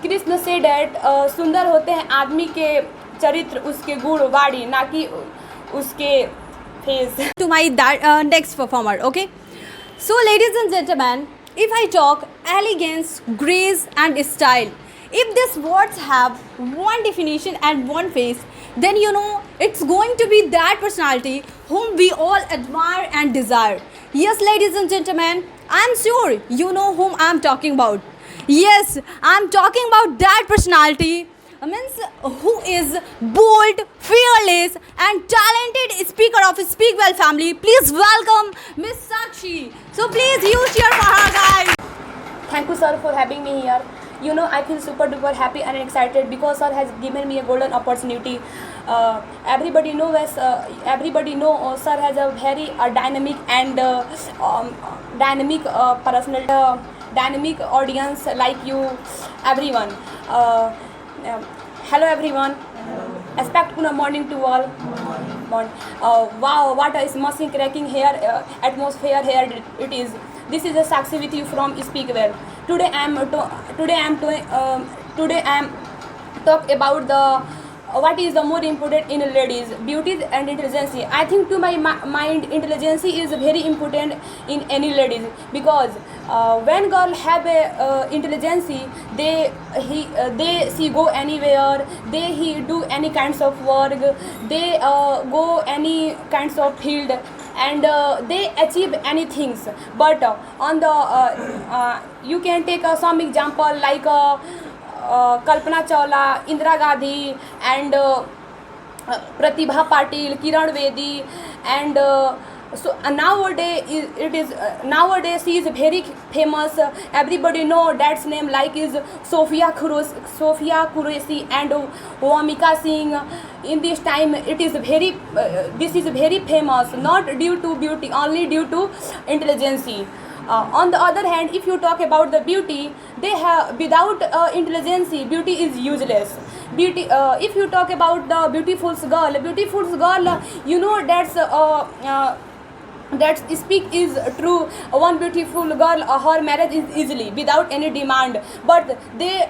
Krishna say that सुंदर होते हैं आदमी के चरित्र, उसके गुण वाणी, ना कि उसके face. To my next performer, okay? So, ladies and gentlemen, if I talk elegance, grace, and style, if these words have one definition and one face, then you know it's going to be that personality whom we all admire and desire. Yes, ladies and gentlemen, I'm sure you know whom I'm talking about. Yes, I'm talking about that personality means who is bold, fearless, and talented speaker of Speak Well family. Please welcome Miss Sakshi. So please you cheer for her, guys. Thank you, sir, for having me here. You know, I feel super duper happy and excited because sir has given me a golden opportunity. Everybody knows sir has a very dynamic and dynamic personal, dynamic audience like you, everyone. Hello, everyone. Good morning to all. Wow, what a smashing cracking here atmosphere here it is. This is a Sakshi with you from Speak Well. Today I am talk about the what is the more important in ladies, beauty and intelligence. I think to my mind intelligence is very important in any ladies because when girl have a intelligence, they she go anywhere, he do any kinds of work, they go any kinds of field, and they achieve anything. But on the you can take some example like Kalpana Chawla, Indira Gandhi, and Pratibha Patil, Kiran Bedi, and so nowadays she is very famous. Everybody know that's name like is Sophia Qureshi and Vamika Singh. In this time it is very this is very famous, not due to beauty, only due to intelligence. On the other hand, if you talk about the beauty, they have without intelligence, beauty is useless. Beauty. If you talk about the beautiful girl, you know that speak is true. One beautiful girl, her marriage is easily without any demand, but they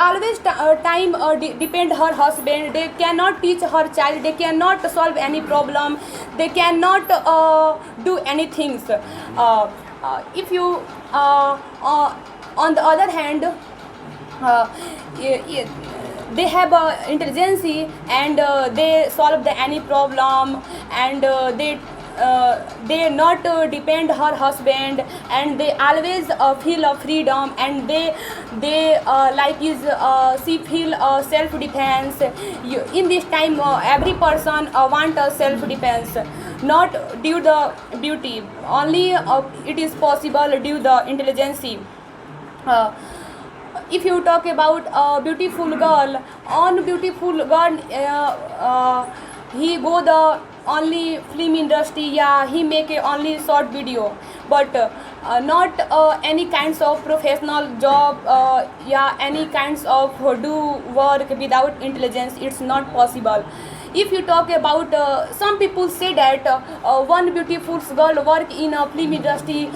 always time depend her husband. They cannot teach her child, they cannot solve any problem, they cannot do anything. If you on the other hand, they have intelligence and they solve any problem, and they not depend her husband, and they always feel freedom, and they like is she feel self defense. In this time every person want a self defense, not due the beauty, only it is possible due the intelligence. If you talk about a beautiful girl, he go the only film industry, yeah, he make a only short video, but not any kinds of professional job, yeah, any kinds of do work without intelligence, it's not possible. If you talk about some people say that one beautiful girl work in a film industry,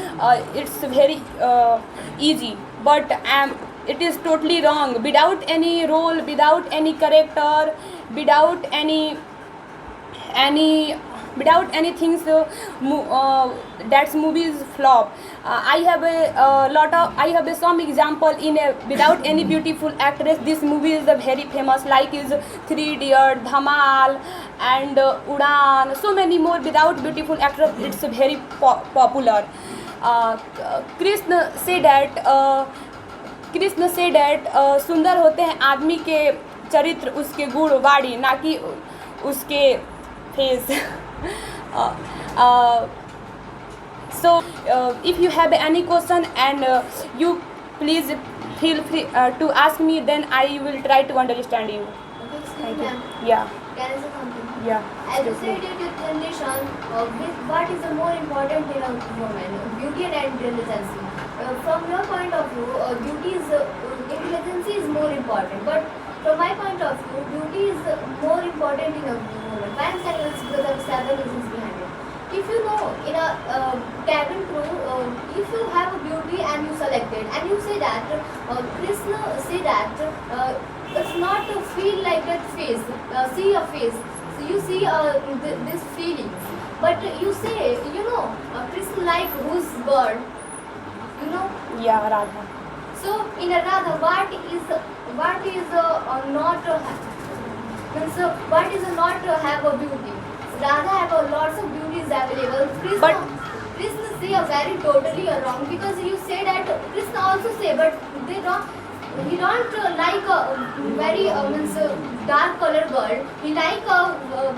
it's very easy, but it is totally wrong. Without any role, without any character, without any without anything, so that movie is flop. I have some example in a without any beautiful actress. This movie is very famous, like is Three Idiot, Dhamal, and Udaan. So many more. Without beautiful actress, it's very popular. Krishna say that सुंदर होते हैं आदमी के चरित्र, उसके गुण वाणी, ना कि उसके face. So if you have any question, and you please feel free to ask me, then I will try to understand you. Thank you. Yeah. Can I say something? Yeah. As you said, your generation, what is the more important in a woman, beauty and intelligence? From your point of view, intelligence is more important. But from my point of view, beauty is more important in a woman. Why I'm saying this? Because there are several reasons behind it. if you know in a cabin crew, if you have a beauty and you select it and you say that Krishna say that it's not to feel like that face, see a face, so you see this feelings, but you say Krishna like whose girl, Yeah, Radha. so in a Radha what is not means what is not to have a beauty. Radha have a lots of beauties available. Krishna say a very totally wrong, because you say that Krishna also say, but they don't. He don't like a very means dark color girl. He like a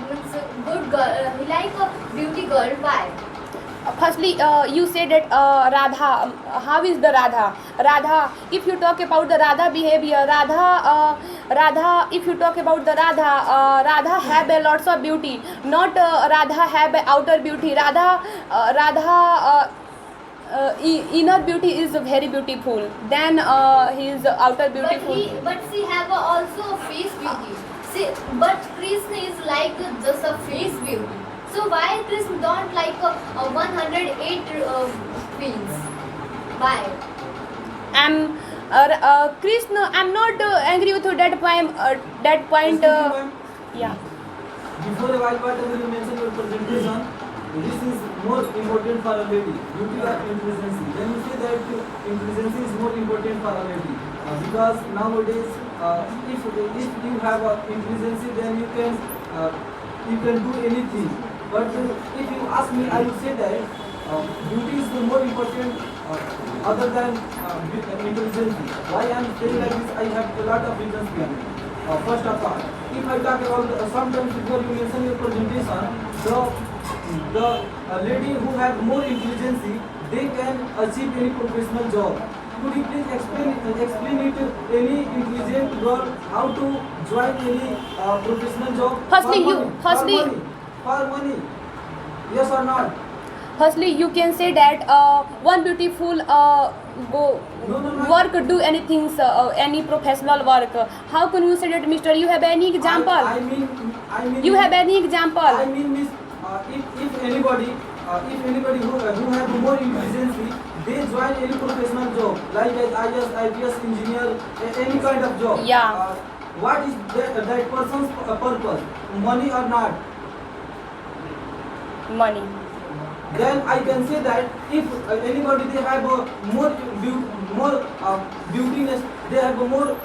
means good girl. He like a beauty girl. Why? Firstly, you said that Radha. How is the Radha? Radha. If you talk about the Radha behavior, Radha. If you talk about the Radha, Radha have a lots of beauty. Not Radha have a outer beauty. Radha. Inner beauty is very beautiful. Then his outer beautiful. But she have also a face beauty. See, but Krishna is like just a face beauty. So why Krishna don't like a 108 queens? Why? Krishna, I'm not angry with that point. Excuse me, ma'am. Yeah. Before a while, whatever you mentioned your presentation, this is more important for a lady. Beauty or intelligence. Then you say that intelligence is more important for a lady. Because nowadays, if you have intelligence, then you can do anything. But if you ask me, I will say that beauty is the more important other than intelligence. Why I am saying like this? I have a lot of reasons behind it. First of all, if I talk about sometimes before you mention your presentation, the lady who have more intelligence, they can achieve any professional job. Could you please explain it to any intelligent girl how to join any professional job? For money. Yes or not? Firstly, you can say that one beautiful work do anything, any professional work. How can you say that, Mister? You have any example? I mean. You have any example? I mean, miss, if anybody who have more intelligence, they join any professional job like as IAS, IPS, engineer, any kind of job. Yeah. What is that person's purpose? Money or not? Money. Then I can say that if anybody they have more beautiness, they have more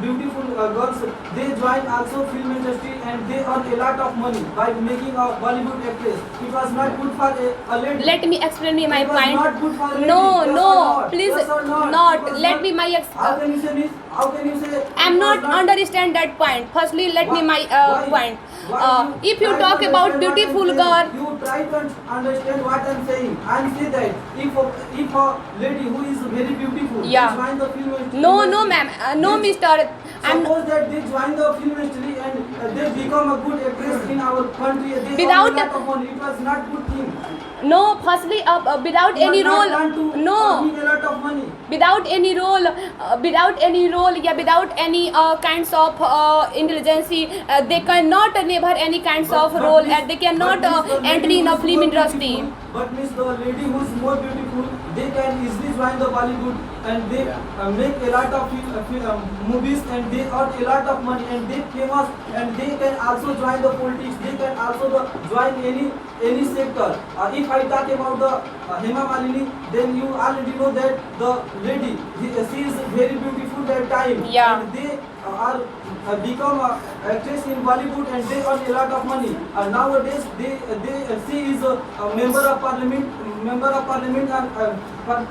beautiful girls, they join also film industry and they earn a lot of money by making a Bollywood actress. It was not good for a lady. Let me explain my It was point. not good for a lady. No, Yes or no, not? please Yes or not? not. It was Let me my How can you say this? How can you say? I'm it not was understand that point. Firstly, let me my Why? point. Why If you try to talk about understand what beautiful I'm girl, saying? You try to understand what I'm saying. I'm saying that if a lady who is very beautiful, Yeah. they join the film industry. no, ma'am, no, Yes. Mister. I'm Suppose that they join the film industry and they become a good actress in our country. They Without- earn a lot of money. It was not good thing. no. Firstly, without You any are not role, want to no. earning a lot of money. Without any role, yeah, without any kinds of intelligence, they cannot never any kinds of role, and they cannot enter in a film industry. But miss, the lady who is more beautiful, they can easily join the Bollywood and they make a lot of movies and they earn a lot of money and they famous and they can also join the politics. They can also join any sector. If I talk about the Hema Malini, then you already know that the lady, she is very beautiful that time. Yeah. And they are become actress in Bollywood and they earn a lot of money. Nowadays, she is a member of parliament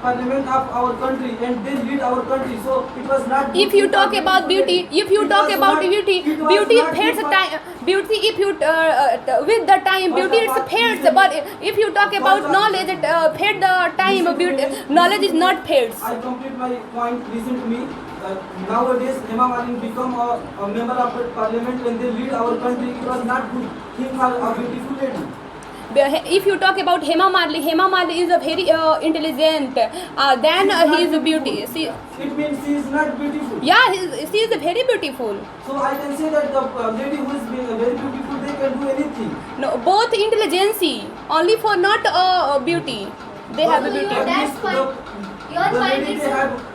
parliament of our country and they lead our country. So it was not. If you talk about beauty, beauty fades time. Beauty, if you with the time, beauty it fades. But if you talk about knowledge, it fade the time. Beauty, knowledge is not fades. I complete my point. Listen to me. Nowadays, Hema Malini become a member of parliament and they lead our country. It was not good thing for a beautiful lady. If you talk about Hema Malini is a very intelligent. Then he is a beauty. See, It means she is not beautiful. yeah, she is very beautiful. So I can say that the lady who is very beautiful, they can do anything. No, both intelligence, only for not beauty. They have a So beauty. your dad's The- point. Your the point lady is. they have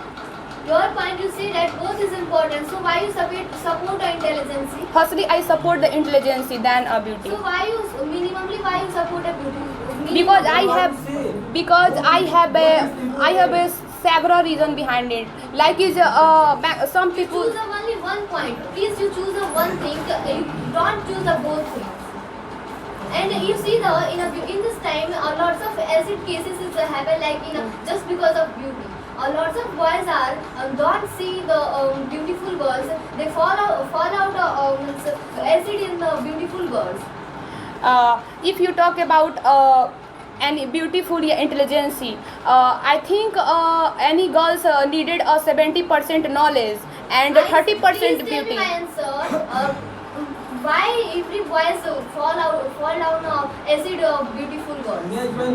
Your point, you say that both is important. So why you support intelligence? Firstly, I support the intelligence than beauty. So why you minimally why you support a beauty? Because I What have, to say? because I have a, What is I have a several reason behind it. Like is some people. Choose only one point. Please, you choose a one thing. You don't choose the both things. And you see in this time, lots of acid cases is happen like just because of beauty. Lots of boys are don't see the beautiful girls. They fall out acid in the beautiful girls. If you talk about any beautiful intelligence, I think any girls needed a 70% knowledge and 30% Please tell me beauty. my answer. Why every boys fall down acid beautiful girls? Yes, when